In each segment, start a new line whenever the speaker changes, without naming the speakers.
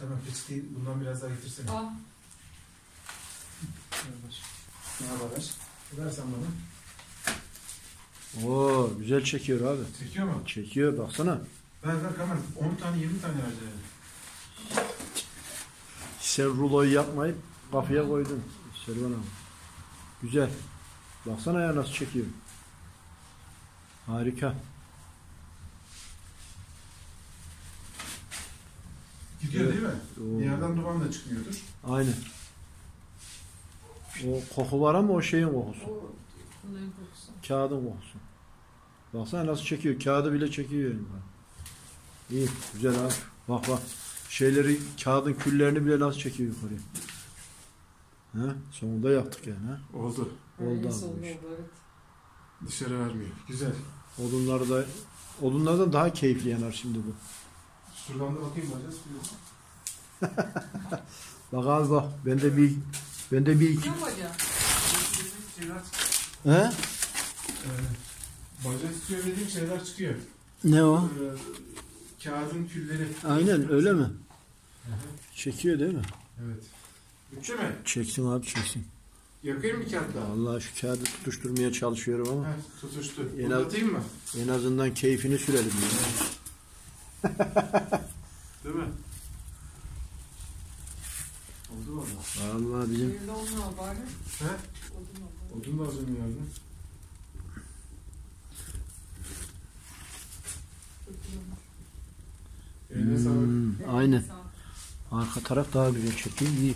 Tamam peçeteyi bundan biraz daha getirsene.
Al.
Ne haber? Versen bana.
Oo güzel çekiyor abi.
Çekiyor mu?
Çekiyor baksana.
Ver kamera. 10 tane 20 tane verdi.
Sen ruloyu yapmayıp kafaya koydun. Servan abi. Güzel. Baksana ya nasıl çekiyor. Harika.
Gidiyor
Evet.
değil mi?
Oo.
Bir yerden duman da çıkmıyordur.
Aynen. O koku var ama o şeyin kokusu.
O bunların kokusu.
Kağıdın kokusu. Baksana nasıl çekiyor. Kağıdı bile çekiyor. Yani. İyi. Güzel abi. Bak bak. Şeyleri, kağıdın küllerini bile nasıl çekiyor yukarıya. He? Sonunda yaptık yani. He?
Oldu.
Oldu
Nasıl
abi.
oldu,
Bu iş.
evet.
Dışarı vermiyor. Güzel.
Odunlardan daha keyifli yanar şimdi bu.
Şuradan da bakayım bacası.
Bak abi bak. Bende bir iki.
Ne yapacağım?
He?
Baca istiyor dediğim şeyler çıkıyor.
Ne o?
Kağıdın külleri.
Aynen öyle mi?
Hı hı.
Çekiyor değil mi?
Evet. Bütçe mi?
Çeksin abi çeksin.
Yakayım mı kağıt daha?
Vallahi şu kağıdı tutuşturmaya çalışıyorum ama
Heh, tutuştu.
En
Uzatayım mı?
en azından keyfini sürelim. Ya.
Değil mi? Oldu valla.
Vallahi bizim
Evde onu al bari.
He?
Odun al.
Odun da hazır mı yardım? Eline sağlık.
aynen.
Sağ ol.
Arka taraf daha güzel çekiyor. İyi.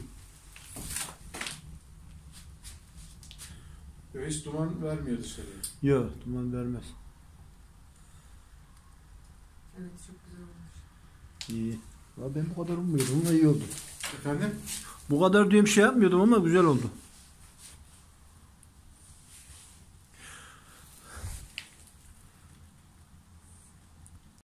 Hiç duman vermiyor dışarıya.
Yok duman vermez.
Evet çok güzel olmuş.
İyi. Ya ben bu kadar ummuyordum ama iyi oldu.
Efendim?
Bu kadar diyorum şey yapmıyordum ama güzel oldu.